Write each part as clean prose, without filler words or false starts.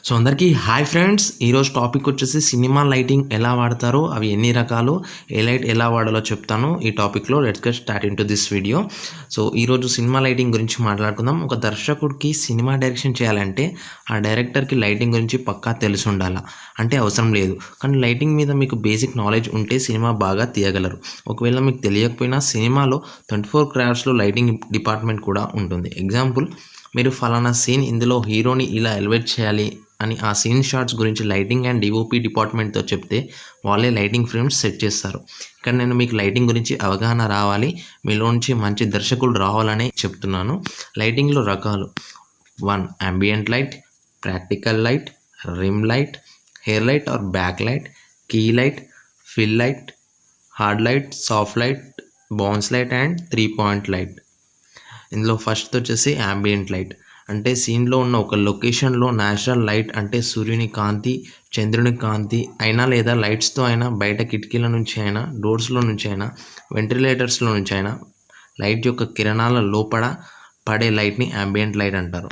So అందరికీ hi friends. ఈరోజు topic వచ్చేసి సినిమా లైటింగ్ ఎలా వాడతారో, అవి ఎన్ని రకాలు, ఏ లైట్ ఎలా వాడాలో చెప్తాను ఈ టాపిక్లో. Let's get start in to this video. So ఈరోజు సినిమా లైటింగ్ గురించి మాట్లాడుకుందాం. ఒక దర్శకుడికి సినిమా డైరెక్షన్ చేయాలంటే ఆ డైరెక్టర్కి లైటింగ్ గురించి పక్కా తెలిసి ఉండాలా అంటే అవసరం లేదు, కానీ లైటింగ్ మీద మీకు బేసిక్ నాలెడ్జ్ ఉంటే సినిమా బాగా తీయగలరు. ఒకవేళ మీకు తెలియకపోయినా సినిమాలో 24 క్రాఫ్ట్స్లో లైటింగ్ డిపార్ట్మెంట్ కూడా ఉంటుంది. ఎగ్జాంపుల్, మీరు ఫలానా సీన్ ఇందులో హీరోని ఇలా ఎలివేట్ చేయాలి అని ఆ సీన్ షాట్స్ గురించి లైటింగ్ అండ్ డిఓపి డిపార్ట్మెంట్తో చెప్తే వాళ్ళే లైటింగ్ ఫ్రేమ్స్ సెట్ చేస్తారు. ఇక్కడ నేను మీకు లైటింగ్ గురించి అవగాహన రావాలి, మీలో నుంచి మంచి దర్శకులు రావాలని చెప్తున్నాను. లైటింగ్లో రకాలు: 1. ambient light, practical light, rim light, hair light or back light, key light, fill light, hard light, soft light, bounce light and 3 point light. ఇందులో ఫస్ట్ వచ్చేసి ambient లైట్ అంటే సీన్లో ఉన్న ఒక లొకేషన్లో న్యాచురల్ లైట్ అంటే సూర్యుని కాంతి, చంద్రుని కాంతి అయినా లేదా లైట్స్తో అయినా, బయట కిటికీల నుంచి అయినా, డోర్స్లో నుంచి అయినా, వెంటిలేటర్స్లో నుంచి అయినా లైట్ యొక్క కిరణాల లోపల పడే లైట్ని ambient లైట్ అంటారు.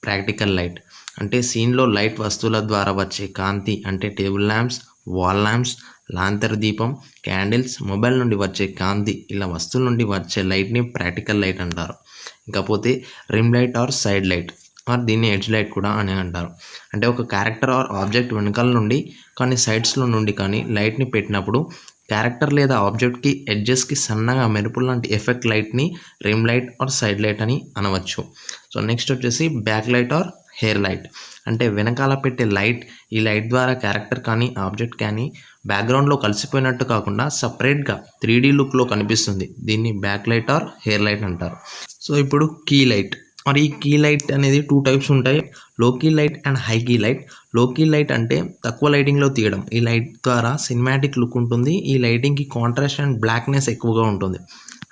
ప్రాక్టికల్ లైట్ అంటే సీన్లో లైట్ వస్తువుల ద్వారా వచ్చే కాంతి అంటే టేబుల్ ల్యాంప్స్, వాల్ ల్యాంప్స్, లాంతర్ దీపం, క్యాండిల్స్, మొబైల్ నుండి వచ్చే కాంతి, ఇలా వస్తువుల నుండి వచ్చే లైట్ని ప్రాక్టికల్ లైట్ అంటారు. ఇకపోతే rim light or side light or దీన్ని ఎడ్జ్ లైట్ కూడా అని అంటారు. అంటే ఒక క్యారెక్టర్ ఆర్ ఆబ్జెక్ట్ వెనకాల నుండి కానీ సైడ్స్లో నుండి కానీ లైట్ని పెట్టినప్పుడు క్యారెక్టర్ లేదా ఆబ్జెక్ట్కి ఎడ్జెస్కి సన్నగా మెరుపులు లాంటి ఎఫెక్ట్ లైట్ని rim light or side light అని అనవచ్చు. సో నెక్స్ట్ వచ్చేసి back light or hair light అంటే వెనకాల పెట్టే లైట్. ఈ లైట్ ద్వారా క్యారెక్టర్ కానీ ఆబ్జెక్ట్ కానీ బ్యాక్గ్రౌండ్లో కలిసిపోయినట్టు కాకుండా సపరేట్గా 3D లుక్లో కనిపిస్తుంది. దీన్ని back light or hair light అంటారు. సో ఇప్పుడు కీ లైట్. మరి ఈ కీ లైట్ అనేది 2 టైప్స్ ఉంటాయి: low key light and high key light. Low key light అంటే తక్కువ లైటింగ్లో తీయడం. ఈ లైట్ ద్వారా సినిమాటిక్ లుక్ ఉంటుంది. ఈ లైటింగ్కి కాంట్రాస్ట్ అండ్ బ్లాక్నెస్ ఎక్కువగా ఉంటుంది.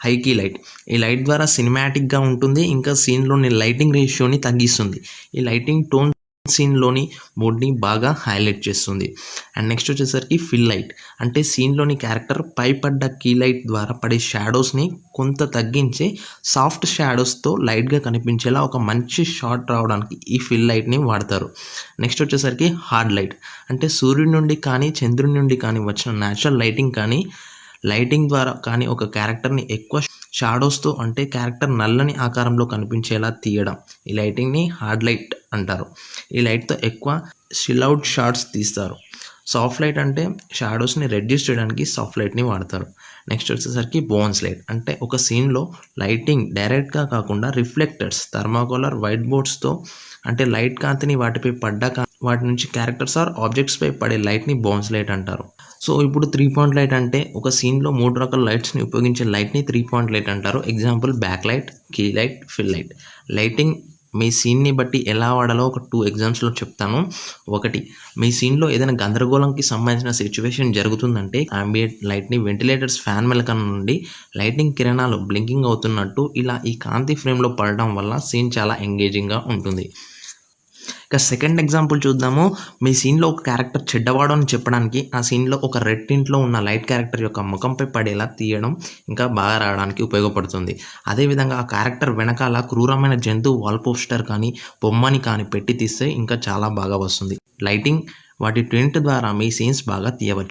హై కీ లైట్ ఈ లైట్ ద్వారా సినిమాటిక్గా ఉంటుంది, ఇంకా సీన్లోని లైటింగ్ రేషియోని తగ్గిస్తుంది. ఈ లైటింగ్ టోన్ సీన్లోని మూడ్ని బాగా హైలైట్ చేస్తుంది. అండ్ నెక్స్ట్ వచ్చేసరికి ఫిల్ లైట్ అంటే సీన్లోని క్యారెక్టర్ పై పడ్డ కీ లైట్ ద్వారా పడే షాడోస్ని కొంత తగ్గించి సాఫ్ట్ షాడోస్తో లైట్గా కనిపించేలా ఒక మంచి షాట్ రావడానికి ఈ ఫిల్ లైట్ని వాడతారు. నెక్స్ట్ వచ్చేసరికి హార్డ్ లైట్ అంటే సూర్యుడి నుండి కానీ చంద్రుడి నుండి కానీ వచ్చిన న్యాచురల్ లైటింగ్ కానీ లైటింగ్ ద్వారా కానీ ఒక క్యారెక్టర్ని ఎక్కువ షాడోస్తో అంటే క్యారెక్టర్ నల్లని ఆకారంలో కనిపించేలా తీయడం, ఈ లైటింగ్ని హార్డ్ లైట్ అంటారు. ఈ లైట్తో ఎక్కువ స్టిల్అవుట్ షాట్స్ తీస్తారు. సాఫ్ట్ లైట్ అంటే షాడోస్ని రెడ్యూస్ చేయడానికి సాఫ్ట్ లైట్ని వాడతారు. నెక్స్ట్ వచ్చేసరికి బౌన్స్ లైట్ అంటే ఒక సీన్లో లైటింగ్ డైరెక్ట్గా కాకుండా రిఫ్లెక్టర్స్, థర్మాకోలర్, వైట్ బోర్డ్స్తో అంటే లైట్ కాంతిని వాటిపై పడ్డాక వాటి నుంచి క్యారెక్టర్స్ ఆర్ ఆబ్జెక్ట్స్పై పడే లైట్ని బౌన్స్ లైట్ అంటారు. సో ఇప్పుడు 3 పాయింట్ లైట్ అంటే ఒక సీన్లో 3 రకాల లైట్స్ని ఉపయోగించే లైట్ని 3 పాయింట్ లైట్ అంటారు. Example, back light, key light, fill light. Lighting మీ సీన్ని బట్టి ఎలా వాడాలో ఒక 2 ఎగ్జాంపుల్స్లో చెప్తాను. 1, మీ సీన్లో ఏదైనా గందరగోళంకి సంబంధించిన సిచ్యువేషన్ జరుగుతుందంటే ambient లైట్ని వెంటిలేటర్స్, ఫ్యాన్ మెలకన నుండి లైటింగ్ కిరణాలు బ్లింకింగ్ అవుతున్నట్టు ఇలా ఈ కాంతి ఫ్రేమ్లో పడడం వల్ల సీన్ చాలా ఎంగేజింగ్గా ఉంటుంది. ఇక సెకండ్ ఎగ్జాంపుల్ చూద్దాము. మీ సీన్లో ఒక క్యారెక్టర్ చెడ్డవాడు అని చెప్పడానికి ఆ సీన్లో ఒక రెడ్ టింట్లో ఉన్న లైట్ క్యారెక్టర్ యొక్క ముఖంపై పడేలా తీయడం ఇంకా బాగా రావడానికి ఉపయోగపడుతుంది. అదేవిధంగా ఆ క్యారెక్టర్ వెనకాల క్రూరమైన జంతువు వాల్ పోస్టర్ కానీ బొమ్మని కానీ పెట్టి తీస్తే ఇంకా చాలా బాగా వస్తుంది. లైటింగ్ వాటి టింట్ ద్వారా మీ సీన్స్ బాగా తీయవచ్చు.